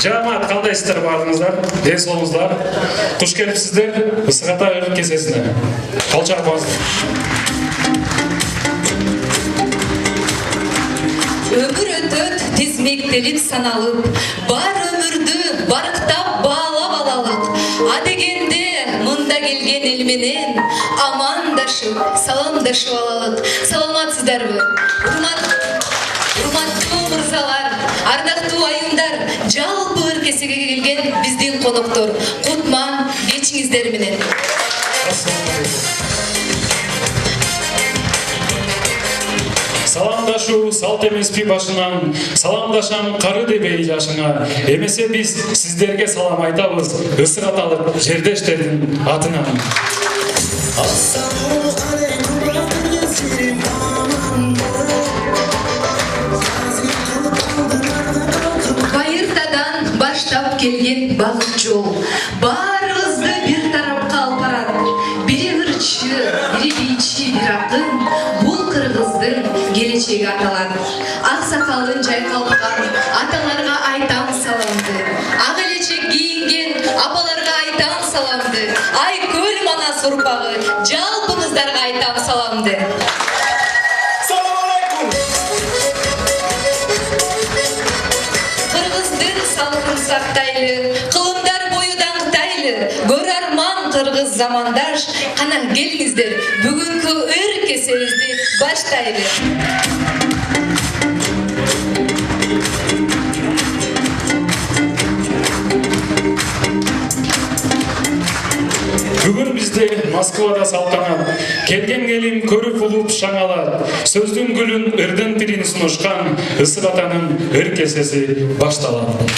Жамаат, кандайсыздар баарыңыздар? Ден соолуңуздар. Куш келипсиздер Ысык Ата өрт кесесине. Калчагыңыздар. Өмір өтөт тизмектелип саналып, бар өмүрдү барктап баалап алалык. Адегенде мында келген эл менен амандашып, саламдашып алалык. Саламатсыздарбы? Урматтуу мырзалар, ардактуу айымдар, жалпы өркесиге келген биздин коноктор, кутман кечиңиздер менен. Саламдашуу салт эмеспи башынан, саламдашам кары дебей жашыңа. Эмесе биз сиздерге салам айтабыз, Ысык Аталык жердештердин атынан. Кайыртадан баштап келген багыт жол, баарыбызды бир тарапка алып барат. Бири ырчы, бири бийчи, бир акын, бул кыргыздын келечеги аталат. Ак сакалын жайкалткан аталарга айтам саламды. Ак элечек кийинген апаларга айтам саламды. Ай көл манас урпагы, жалпыңыздарга айтам саламды. Салқын сақтайлы, қылымдар бойы даңқтайлы, гөр арман қырғыз замандаш, қана келіңіздер, бүгінгі өр кесемізді баштайлы. Бүгін бізде Москвада салтанат, келген келин көріп улуп шаңалат, сөздің гүлін ырдын пирин сунушкан Ысык Атанын өр кесеси башталат.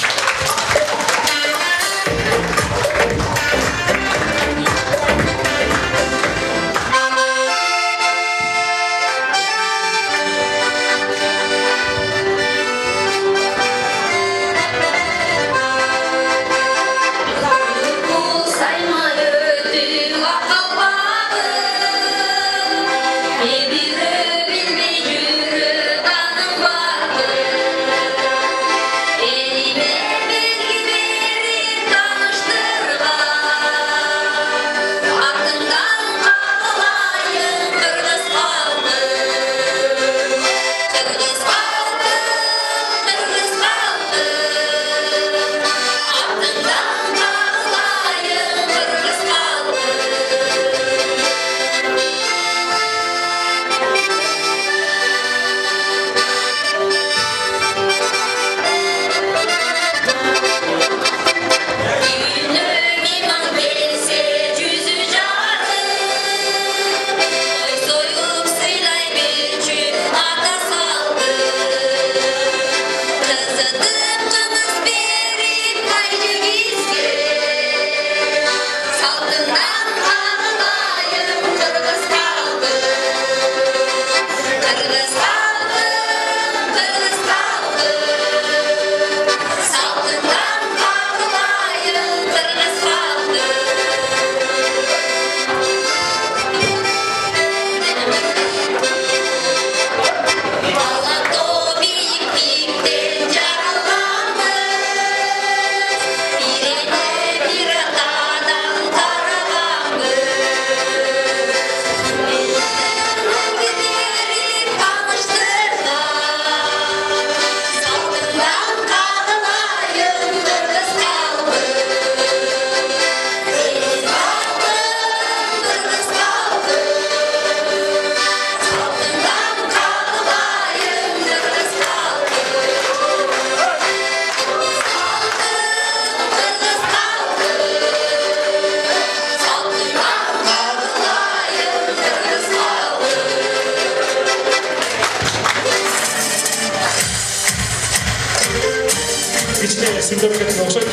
Кичине сүйлөп кеткен окшойт.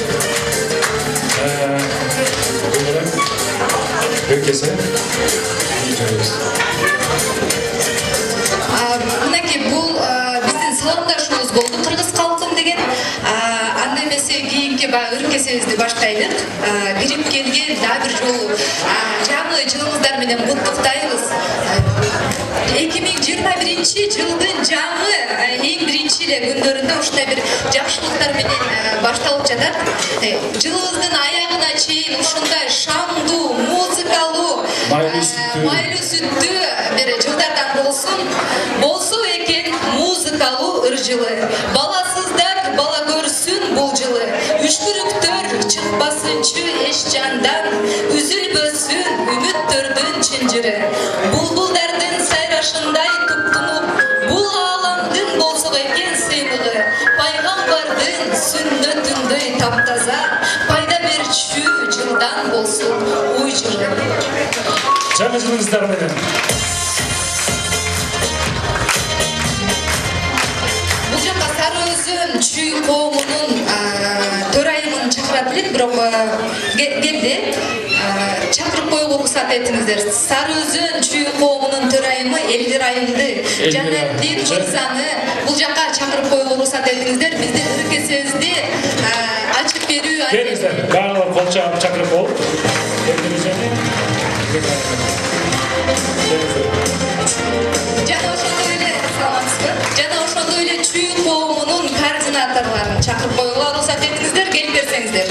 Өркесе. Мынакей бул биздин саламдашуубуз болду кыргыз калкым деген. Анда эмесе кийинки баягы өркесебизди баштайлык. Бирип келген дагы бир жолу жаңы жылыңыздар менен куттуктайбыз. 2021-жылдын жаңы эң биринчи эле күндөрүндө ушундай бир жакшылыктар менен башталып болуп жатат. Жылыбыздын аягына чейин ушундай шамдуу, музыкалуу, майлуу сүттүү бир жылдардан болсо экен музыкалуу ыр жылы. Баласыздар бала көрсүн бул жылы. Үшкүрүктөр чыкпасынчы эч жандан, үзүлбөсүн үмүттөрдүн чынжыры. Булбулдардын сайрашындай туптунуп, бул ааламдын болсок экен сыймыгы. Пайгамбардын сүннөтүндөй таптаза, пайда берчү жылдан болсун уй жылы. Жаңы жылыңыздар менен. Бул жакка Сары Өзөн чүй коомунун төрайымын чакырат элек, бирок келди. Чакырып коюуга уруксат этиңиздер. Сары Өзөн чүй коомунун төрайымы Элдир Айымды, Жанаттин Мырзаны бул жакка чакырып коюуга уруксат этиңиздер. Биздин ыркесебизди ачып берүү. Келиңиздер, баарлар кол чаап чакырып болуп. Жана ошондой эле саламатсызбы? Жана ошондой эле чүй коомунун координаторлорун чакырып коюуга уруксат этиңиздер, келип берсеңиздер.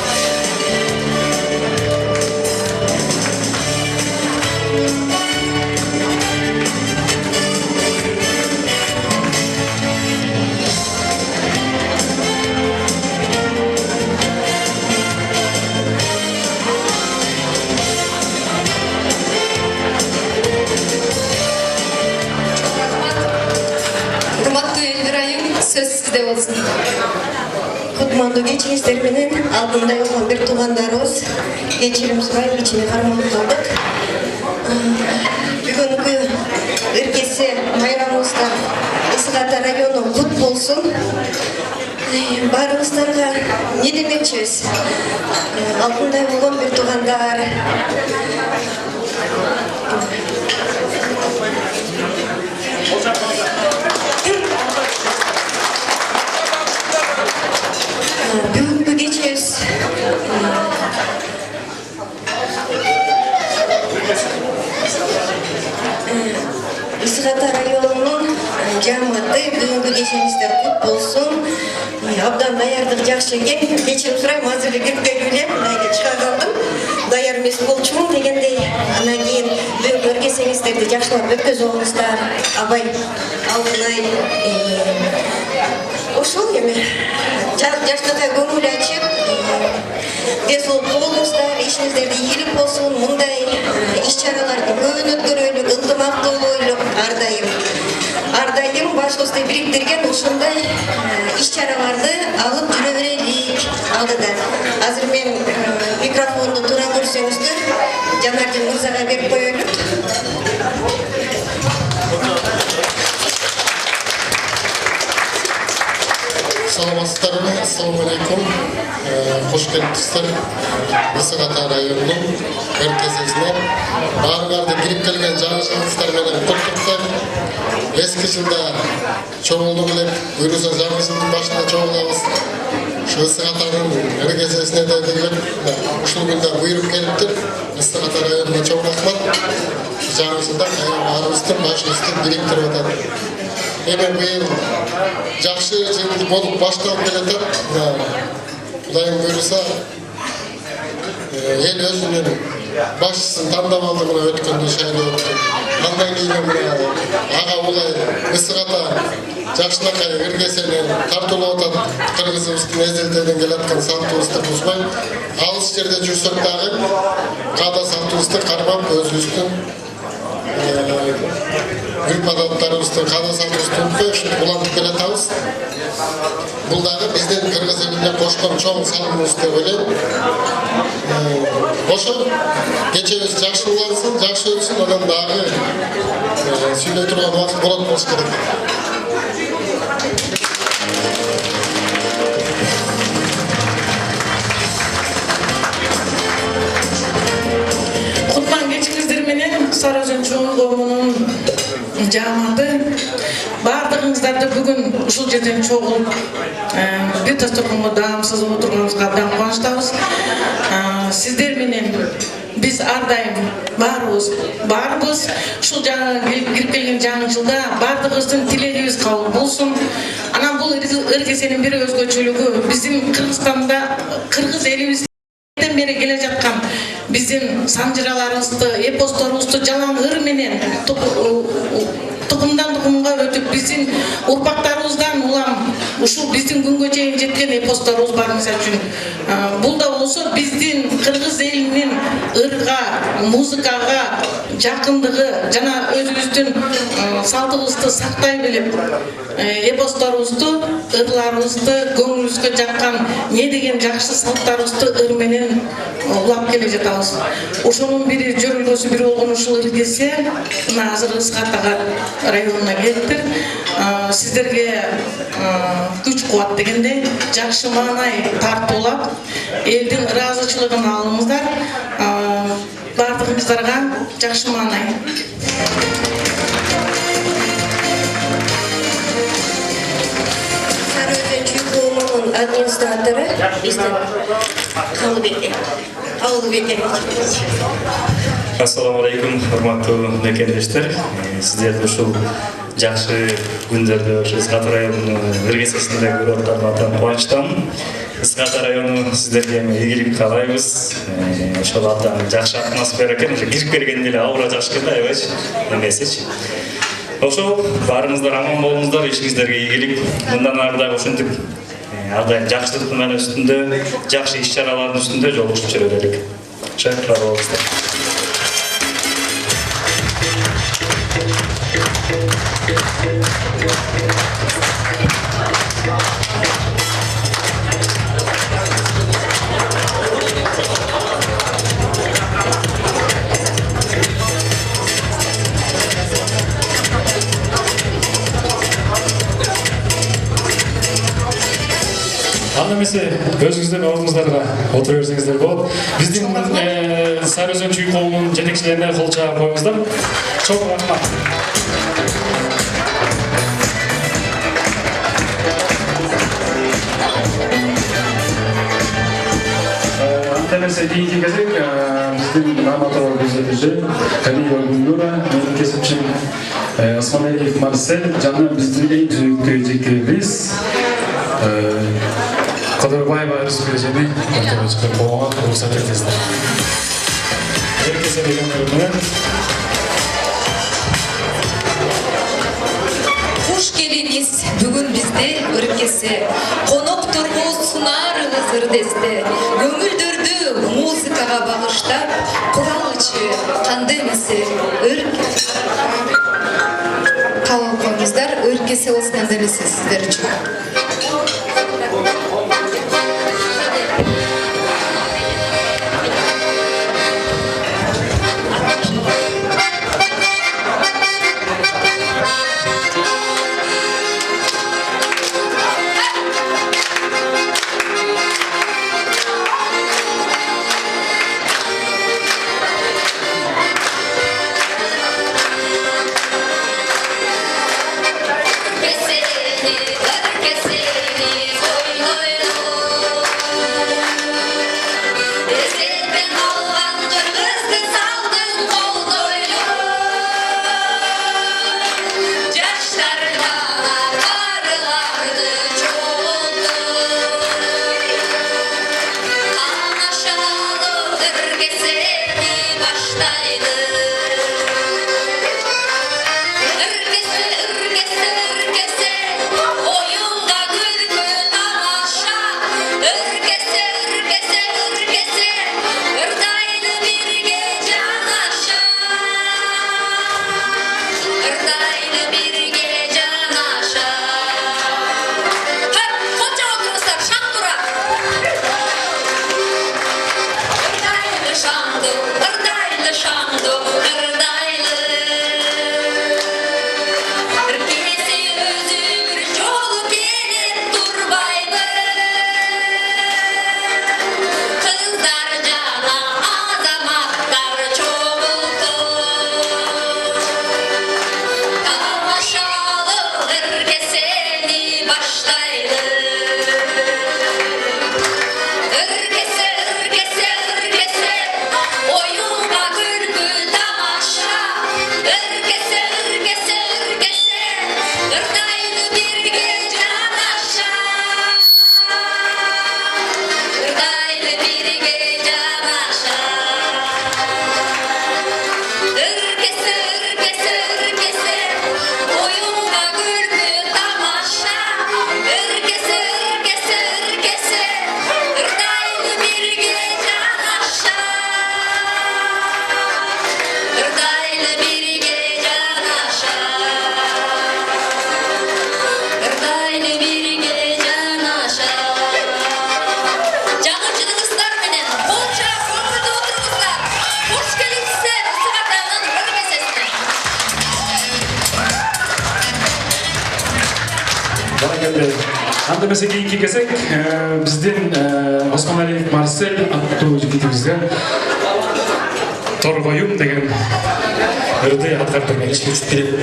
Сөз сизде болсун. Кутмандуу кечиңиздер менен алдында болгон бир туугандарыбыз кечирим сурайт, кичине кармалып калдык. Бүгүнкү ыркесе майрамыбызда Ысык Ата району кут болсун. Баарыбыздарга не демекчибиз? Алдында болгон бир туугандар бүгүнкү кечебиз Ысык Ата районунун жааматы бүгүнкү кечебизде кут болсун. Абдан даярдык жакшы экен. Кечирим сурайм, азыр эле кирип келип элем, мынайга чыга калдым. Даяр эмес болчумун дегендей. Анан кийин бүгүнкү ыркесеңиздерди жакшылап өткөзүңүздөр. Абай Алтынай ошол эми жаштарга көңүл ачып, тез болуңуздар, ишиңиздерди ийгилик болсун. Мындай иш-чараларды көбүн өткөрөлү, ынтымактуу бололу. Ар дайым башыбызды бириктирген ушундай иш-чараларды алып жүрө берелик алдыда. Азыр мен микрофонду туура көрсөңүздөр, Жанардин Мырзага берип коелу. Саламатсыздарбы, ассаламу алейкум. Кош келипсиздер. Ысык Ата районунун РКССине баарыңарды кирип келген жаңы жылыңыздар менен куттуктайм. Эски жылда чогулдук элек, буюрса жаңы жылдын башында чогулабыз. Ысык Атанын РКССине да келип, ушул күндө буйруп келиптир. Ысык Ата районуна чоң рахмат. Жаңы жылда баарыбыздын башыбызды бириктирип атат. Эми быйыл жакшы жыл болуп башталып келатат. Кудайым буйруса, эл өзүнүн башчысын тандап алдыгына өткөндө шайлоо өттү. Андан кийин ага улай Ысык Ата жакшынакай ыркесени тартуулап атат. Кыргызыбыздын эзелдерден келаткан салтыбызды бузбай, алыс жерде жүрсөк дагы каада салтыбызды кармап өзүбүздүн үрп-адаттарыбызды, каада салтыбызды унутпай улантып келатабыз. Бул дагы биздин кыргыз элине кошкон чоң салымыбыз деп ойлойм. Ошо кечебиз жакшы улансын, жакшы өтсүн, анан дагы сүйлөй турган убакыт болот болуш керек. Кутман кечиңиздер менен Сары Өзөн чоң коомунун жааматы баардыгыңыздарды бүгүн ушул жерден чогулуп бир дасторконго даамсыз отурганыбызга абдан кубанычтабыз. Сиздер менен биз ар дайым баарыбыз ушул кирип келген жаңы жылда баардыгыбыздын тилегибиз кабыл болсун. Анан бул ыркесенин бир өзгөчөлүгү биз bizim Kırgızstanda, Kırgız elimizden beri келе жаткан биздин санжыраларыбызды, эпосторубузду жалаң ыр менен тукумдан тукумга өтүп, биздин урпактарыбыздан улам ушул биздин күнгө чейин жеткен эпосторубуз бар. Мисалы үчүн бул да болсо биздин кыргыз элинин ырга, музыкага жакындыгы жана өзүбүздүн салтыбызды сактай билип, эпосторубузду, ырларыбызды, көңүлүбүзгө жаккан не деген жакшы салттарыбызды ыр менен улап келе жатабыз. Ошонун бири жөрөлгөсү бир болгон ушул ыркесе мына азыр Ысык-Ата районуна келиптир. Сиздерге күч кубат дегендей жакшы маанай тартуулап, элдин ыраазычылыгын алыңыздар. Бардыгыңыздарга жакшы маанай. Сарыөзөн чүй коомунун администратору биздин Калыбек. Ассаламу алейкум, урматтуу мекендештер. Сиздерди ушул жакшы күндөрдө Ысык-Ата районунун ыргесесинде көрүп атканыма кубанычтамын. Ысык-Ата району сиздерге ийгилик каалайбыз. Ошол абдан жакшы атмосфера экен, кирип келгенде эле аура жакшы экен да, аябайчы эмесичи. Ошол баарыңыздар аман болуңуздар, ишиңиздерге ийгилик. Мындан ары дагы ушинтип ар дайым жакшылыктын үстүндө, жакшы иш-чаралардын үстүндө жолугушуп жүрө берелик. Шарттар болуңуздар. Анда эмесе өзүңүздөрдүн ордуңуздарга отура берсеңиздер болот. Биздин Сарыөзөн чүй коомунун жетекчилерине кол чаап коюңуздар. Чоң рахмат. Анда эмесе кийинки кезек биздин драматург изилдөөчү Калиева Гүлнура, менин кесипчим Осмонбеков Марсель жана биздин эң сүйүктүү эжекебиз Кадырбаева Рүскөлжени ортого чыгып коууга уруксат этесиздер. Эркесе дегендер менен Куш келиңиз бүгүн бизде ыркесе, конокторго сунарыбыз ырдесте, көңүлдөрдү музыкага багыштап, куралычы кандай эмесе кабыл коюңуздар, ыркесе болсун анда эмесе сиздер үчүн. Keseni, Анда эмесе кийинки келсек, биздин Осмоналиев Марсель аттуу жигитибизге Торгоюм деген ырды аткарып берген ишке берет.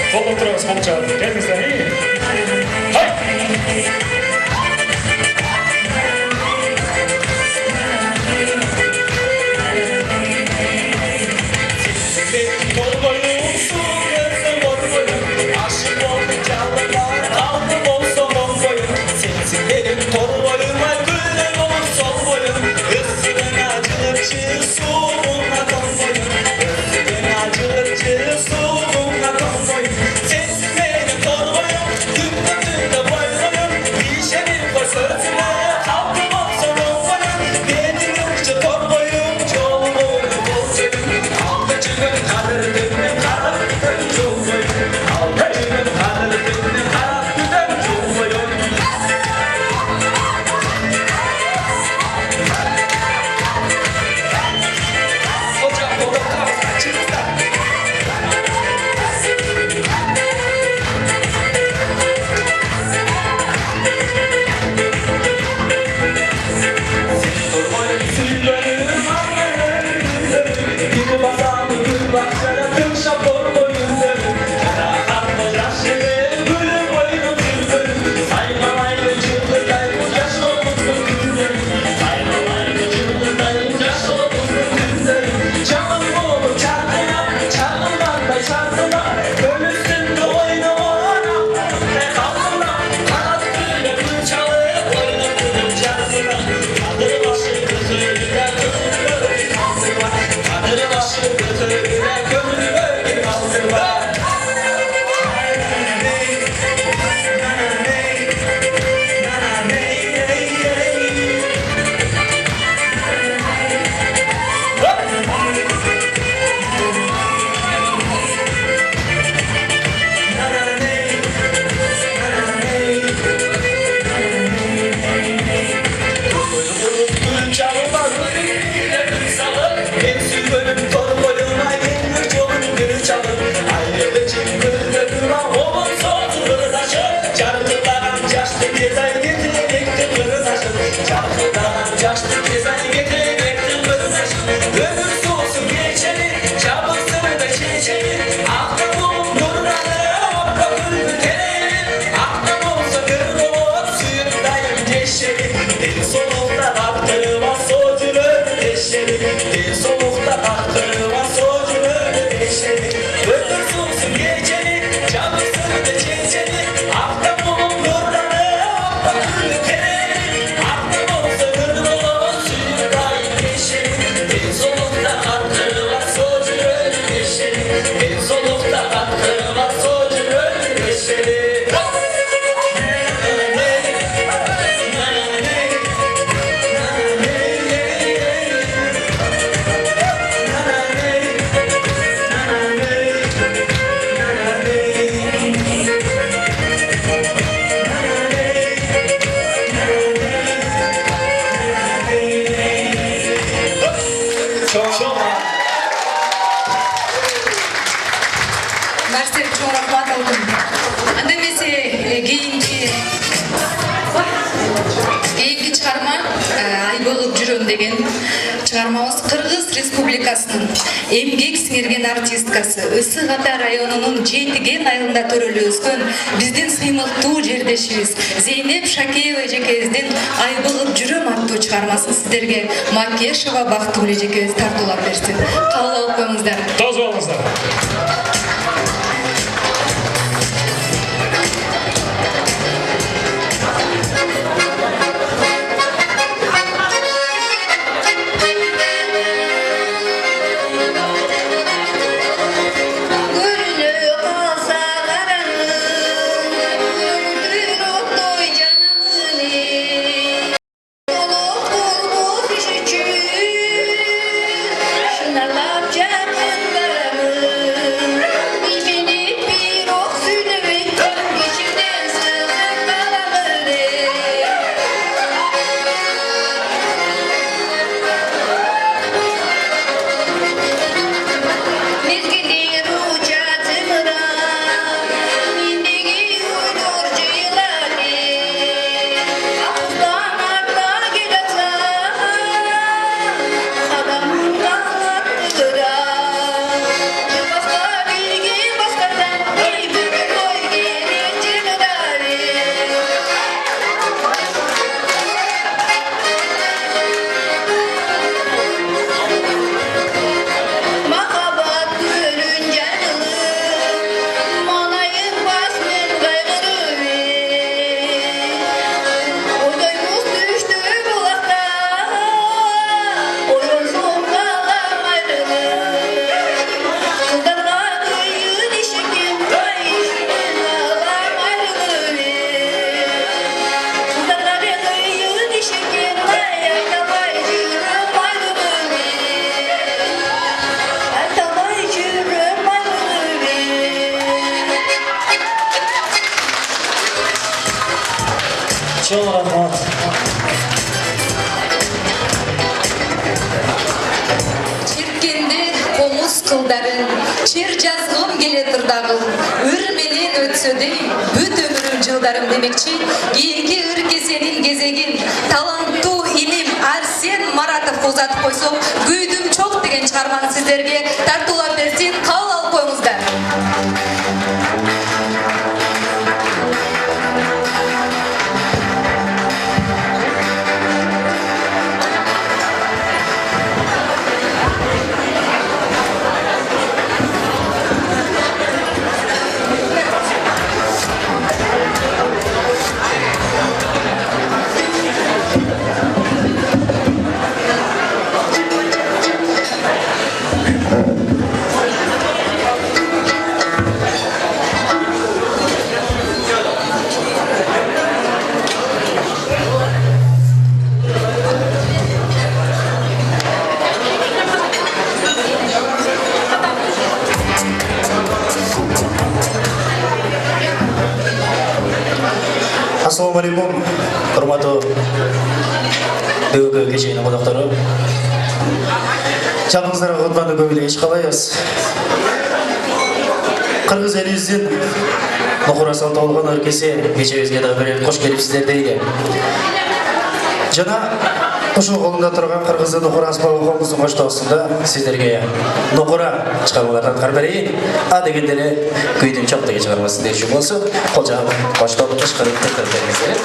Қолда тұрыңыз, қол жағып, келіңіздер, Марсель чоң рахмат алдым. Анда эмесе кийинки чыгарма ай болуп жүрөм деген чыгармабыз Кыргыз Республикасынын эмгек сиңирген артисткасы Ысык Ата районунун Жетиген айылында төрөлүп өскөн биздин сыймыктуу жердешибиз Зейнеп Шакеева эжекебиздин ай болуп жүрөм аттуу чыгармасын сиздерге Макешова Бактыгүл эжекебиз тартуулап берсин. Кабыл алып коюңуздар. Тоз болуңуздар. Olur Чоң рахмат. Черткенде комуз кылдарын, чер жазгым келетир дагы. Өр менен өтсө дейм, бүт өмүрүм жылдарым демекчи, кийинки ыр кесенин кезегин таланттуу илим Арсен Маратовго узатып койсок, күйдүм чок деген чыгарманы сиздерге тартуулап берсин, кабыл алып коюңуздар. Ассалаумағалейкум, құрметті бүгінгі кешенің қонақтары. Жалыңыздарға құтпанды көңілі еш қалайыз. Қырғыз елімізден Нұқырасан толған өлкесі кешеңізге де бір қош келіпсіздер дейді. Жана ұшу қолында тұрған қырғызды Нұқыра аспалы қолымыздың қоштауысында сіздерге Нұқыра шығармалардан қарбәрейін. А дегендері күйдің чоқ деген шығармасын дерші болсы, қол жағып қоштауып ұшқырып тұртырдыңыздар.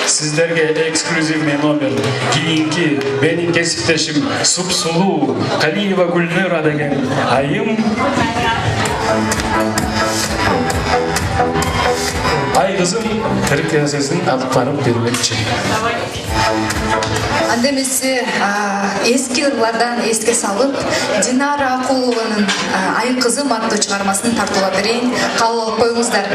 Sizlerge ekskluzivный номер кийинки менин кесиптешим Супсулуу Калиева Гүлнура деген айым Ай кызым тирик нерсесин алып барып бермекчи. Анда эмесе эски ырлардан эске салып, Динара Акулованын Ай кызым аттуу чыгармасын тартуулап берейин. Кабыл алып коюңуздар.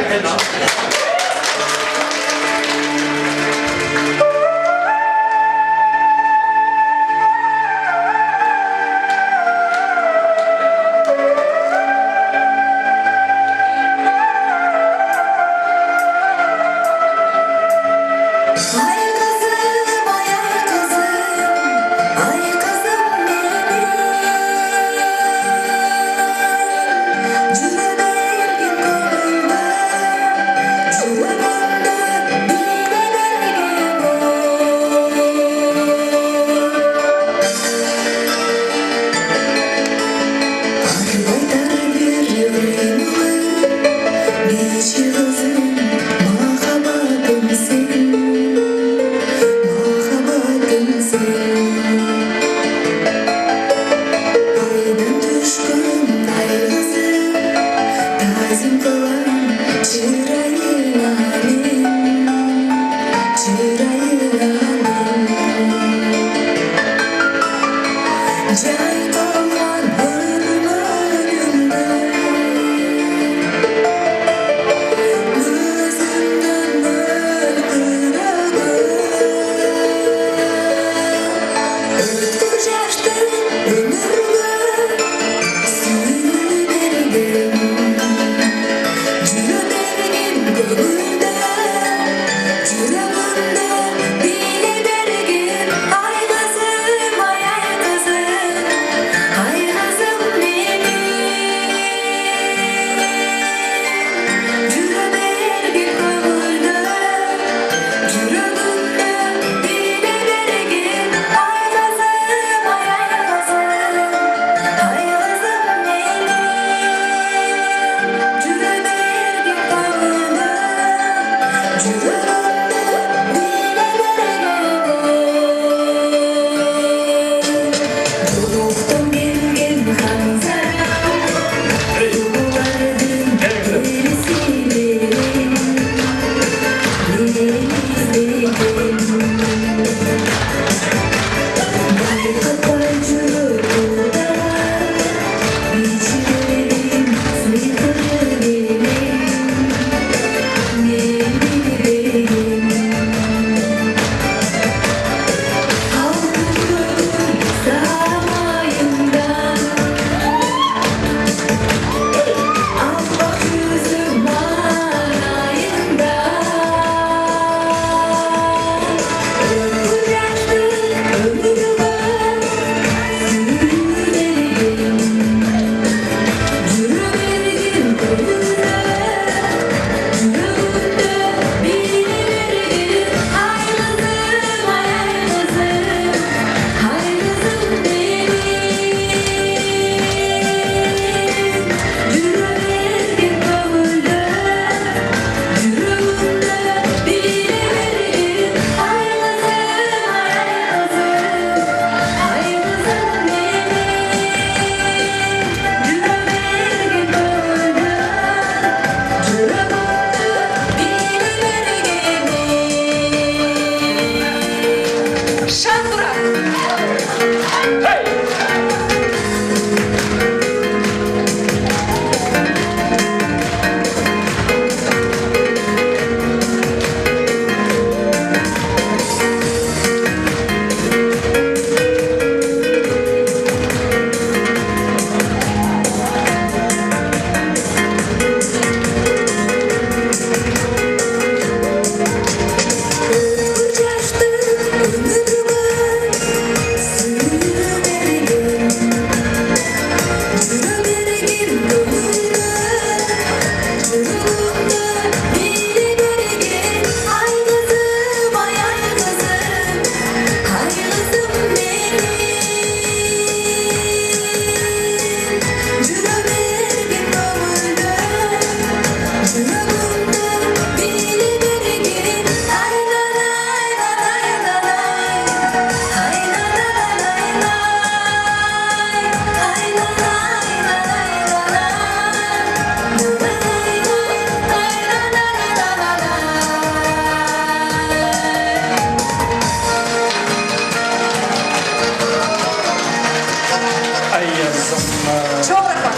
Çok рахмат.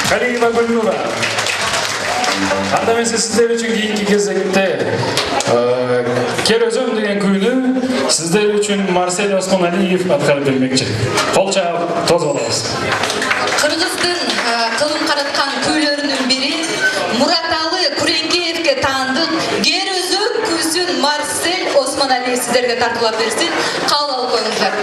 Калиева Гүлнура. Анда мен сіздер үшін кейінгі кезекте Керозем деген күйді сіздер үшін Марсель Осмоналиев атқарып бермекші. Қол шағып тозып алабыз. Кыргыздын кылым караткан күйлөрүнүн бири Мураталы Күреңкеевке таандык Керозем күйсүн Марсель Осмоналиев сиздерге тартуулап берсин. Кабыл алып коюңуздар.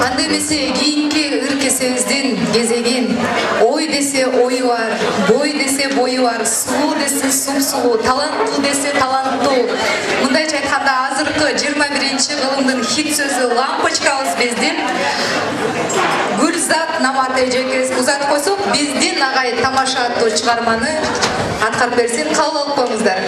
Андемесе кийинки ыркесебиздин кезегин ой десе ою бар, бой десе бою бар, сулуу десе сулуу, таланттуу десе таланттуу. Мындайча айтканда азыркы 21-кылымдын хит сөзү лампочкабыз биздин Гүлзат Намат эжекебиз узатып койсок, биздин агай тамаша аттуу чыгарманы аткарып берсин. Кабыл алып коюңуздар.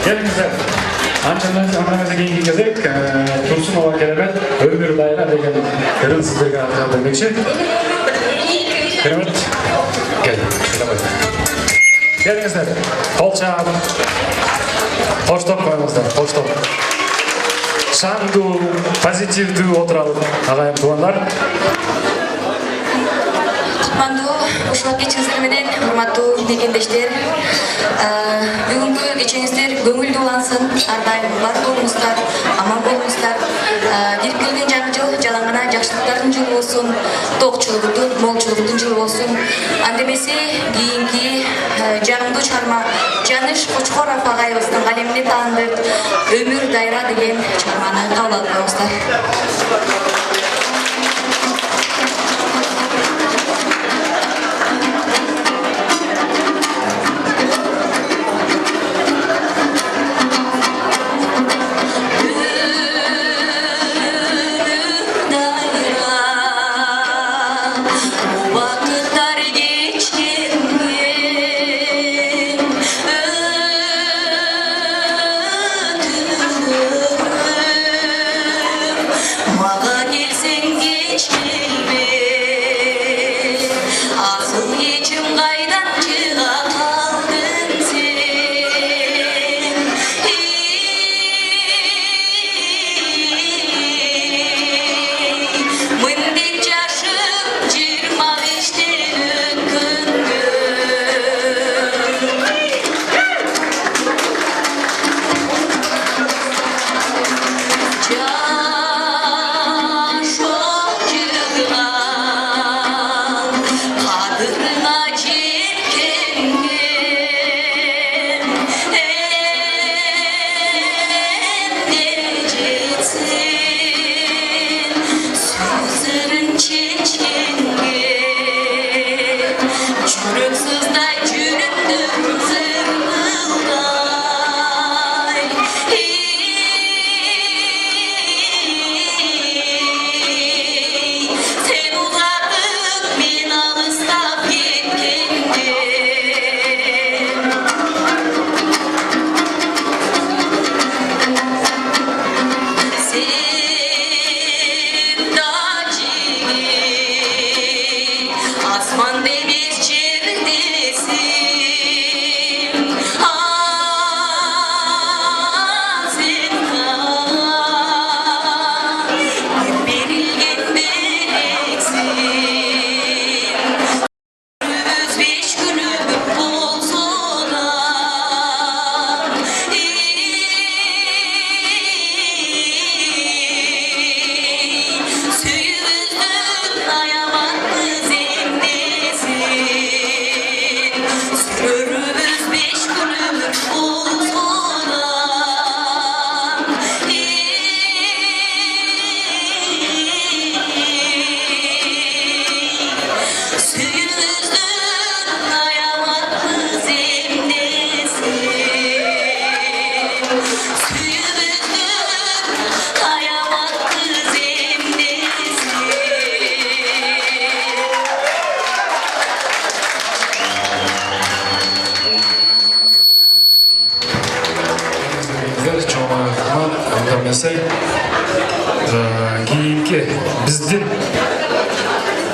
Gelingizler. Ançamızda keyingi кезек Турсунова келебет өмүр дайра деген ырын сиздерге аркылуу бермекчи. Керемет. Кел. Gelingizler. Кол чаап. Коштоп коюңуздар. Коштоп. Шаңдуу, позитивдүү отуралы агайым туугандар. Кутмандуу ушул кечиңиздер менен урматтуу дегендештер. Бүгүнкү кечиңиздер көңүлдүү улансын, ар дайым бар болуңуздар, аман болуңуздар. Кирип келген жаңы жыл жалаңгана жакшылыктардын жылы болсун, токчулуктун, молчулуктун жылы болсун. Андемесе кийинки жагымдуу чыгарма Жаныш Кочкоров агайыбыздын калемине таандык Өмүр дайра деген чыгарманы кабыл алып коюңуздар.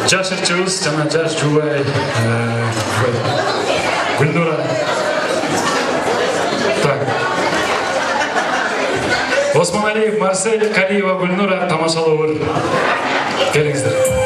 жаш ырчыбыз жана жаш жубай Гүлнура. Так. Осмоналиев Марсель, Калиева Гүлнура тамашалоо. Келиңиздер.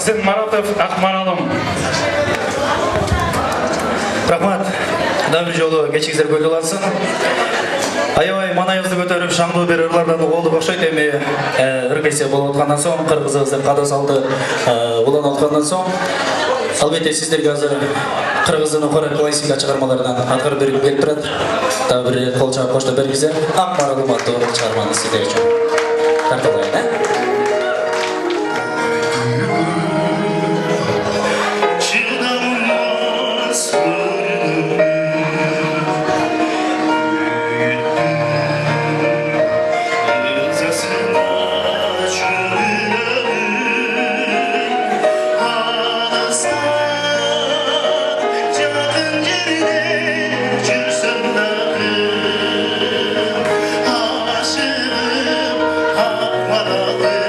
Арсен Маратов, Акмаралым. Рахмат. Дабір жолы кечіңіздер көңіл болсын. Аябай манайымызды көтеріп шаңды бер ырлардан олды бақшайды эми ыркесе болуп аткандан соң кыргызыбызды када салды уланып аткандан соң албетте сиздерге азыр кыргыздын окора классика чыгармаларынан аткарып бергим келип турат. Дагы бир кол чаап коштоп бергиңиздер. Акмаралым аттуу чыгарманы сиздер үчүн тарталайын. Aşığım, ah bana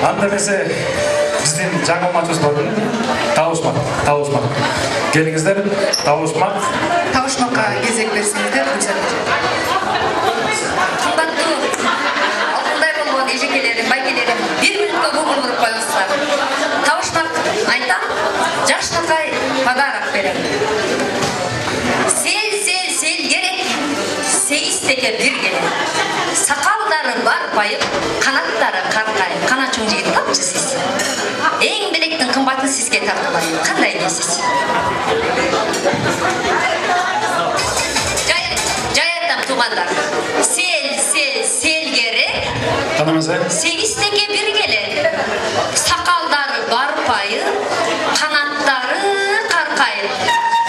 Андемесе бізден жаңа матөз бар ғой. Тауышмақ. Келіңіздер, Тауышмақ. Тауышмаққа кезек берсеңіздер, қымбатты алтындай болған ежекелерім, байкелерім, 1 минутқа көңіл бұрып қойыңыздар. Тауышмақ айтам, жашнақай подарок берем. Сел керек, 8 теке 1 керек. Сақалдары бар байып, қанаттары қарқайып, қанат чоң жігіт тапшы сіз. Ең білектің қымбатын сізге тартылайын. Қандай дейсіз? Жай айтам туғандар. Сел керек. Танымыз, 8 теке 1 келеді. Сақалдары бар пайы, қанаттары қарқайып.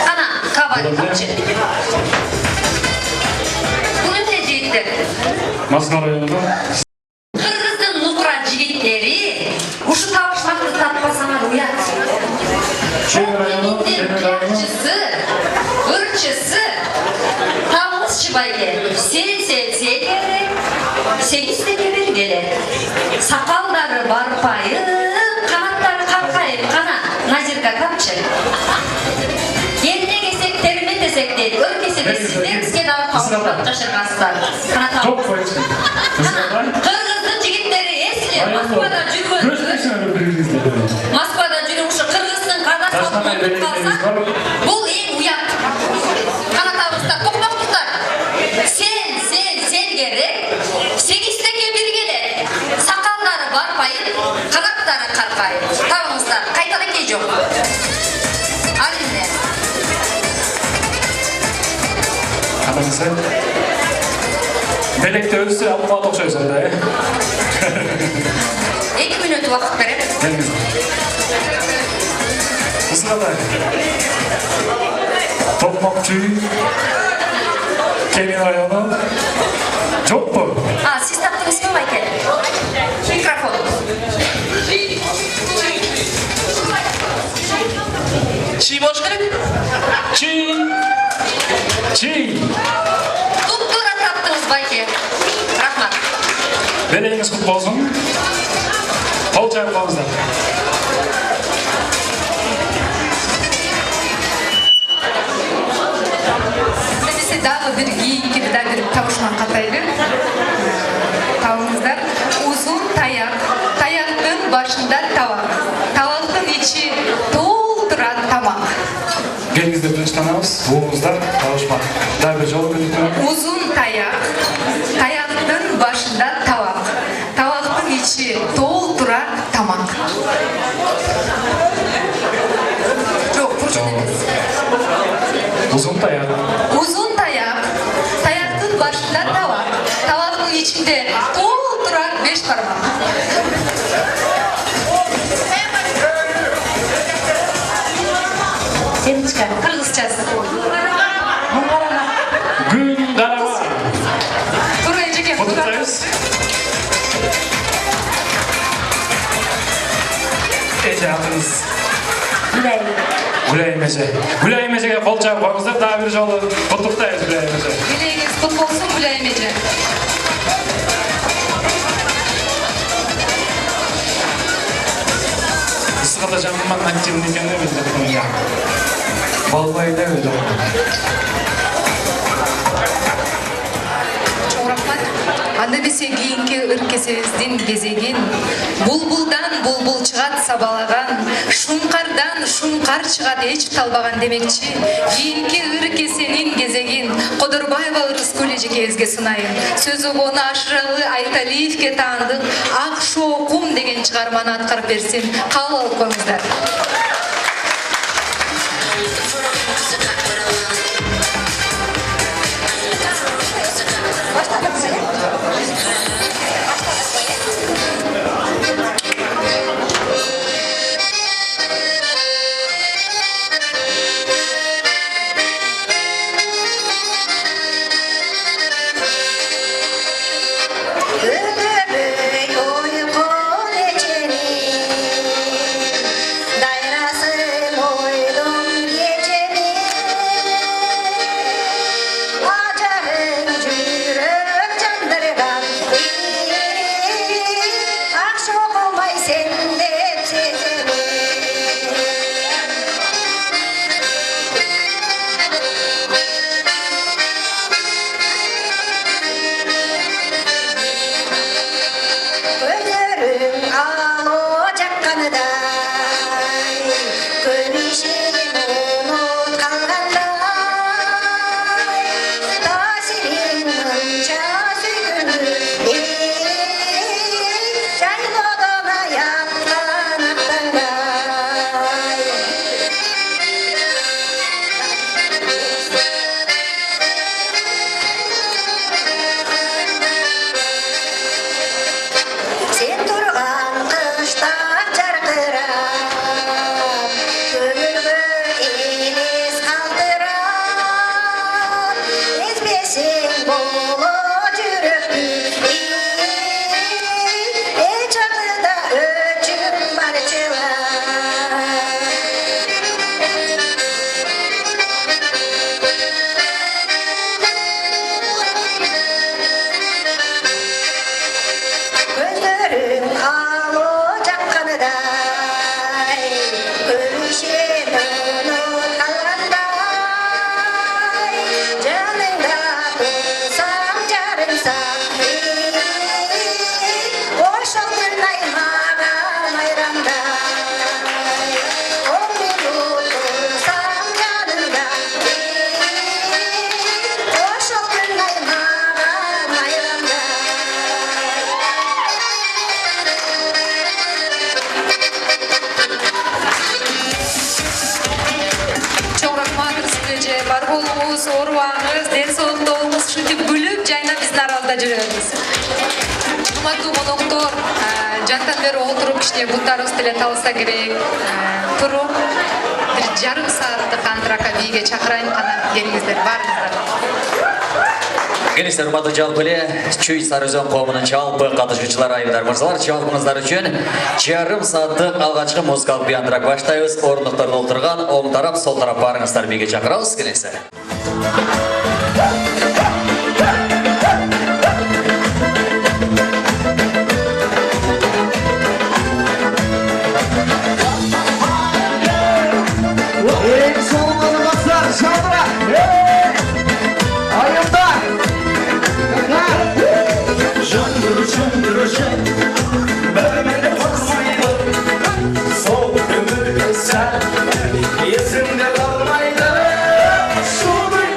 Қана, кабай тапшы. Москва районында Қырғыздың нұқыра жігіттері ұшы Тауышмақты таппасаңар ұят. Ірчісі табыңыз шыбайге сел керек, 8 теке 1 келеді. Сақалдары бар пайы, қанаттары қарқайып, қана Назирка тапшы. Еліне кесек, теріме тесек дейді, өркесе де сіздер бізге дағы Тауышмақ қашырғасыздар. Çok koyuyorsun. Kırgız'ın jigitleri esli, Moskva'da жүрүшү Kırgız'ın kardeş halkını kalsa, бұл ең ұят. Kanatağımızda kokmaktır. Sel gerek, 8 teке 1 geledi. Sakalları barpayıp, kanatları karpayıp. Tavımızda kaytalı key жоқ. Alinler. Anamızı Belekte özü alma dokşa söyle. 2 minut vakit verin. Geliniz. Isınada. Topmakçı Kemin rayonu çok mu? Siz taptınız mı Michael? Mikrofon. Çiğ boş gerek. Чи. Чи. Tuttura tattınız Bayke. Rahmat. Береңіз құт болсын. Қол жайып қалыңыздар. Немесе дағы bir кейінгі bir табышман қатайды. Табыңыздар. Uzun tayak. Tayақтың başında tavақ. Tavақтың içi толтырады тамақ. Келіңіздер бірінші танамыз. Буыңыздар, табышман. Дай бір жолы көндіктің. Uzun tayak. Tayақтың başında tavақ. Tavақтың içi толтырады тамақ. Жоқ, бұршын емес. Uzun tayak. Uzun tayak. Tayağın başında tavak. Tavağın içinde толтырады 5 parmak. Семечка, кыргызчасы. Gün daraba. Тура эжеке. Құттықтаймыз. Эже атыңыз. Гүлайым эже. Гүлайым эжеге қол жайып қойыңыздар. Дағы бір жолы құттықтаймыз Гүлайым эже. Билегиңиз құт болсын, Гүлайым эже. Ысқада жаман активный екен ғой бізде. Болбайды өзі. Çok rahmat. Анда десе кейінгі ыркесебізден кезеген, бұлбұлдан бұлбұл шығат сабалаған, шұңқардан шұңқар шығат еш талбаған демекші, кейінгі ыркесенін кезеген, Қодырбаева Рыскүл эжекебизге сынайын. Сөзі оны Ашыралы Айталиевке таандық, Ақ шоқум деген шығарманы атқарып берсем, қабыл алып қойыңыздар. бар болуңуз, оорубаңыз, ден соолуктуңуз ушинтип күлүп жайнап биздин аралда жүрөбүз. Урматтуу коноктор, жантан бери отуруп кичине буттарыбыз деле табылса керек. Туруп бир жарым сааттык антрака бийге чакырайын, кана келиңиздер, барыңыздар. Келесі ұрматы жалпы еле Чүй Сарыөзен қауымының жалпы қатысушылар айымдар мырзалар, жалпыңыздар үшін жарым сағаттық алғашқы музыкалық баяндырақ баштайбыз. Орындықтарда отырған оң тарап, сол тарап барыңыздар беге шақырамыз. Келесі. Есімде қалмайды, судың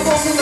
Thank you.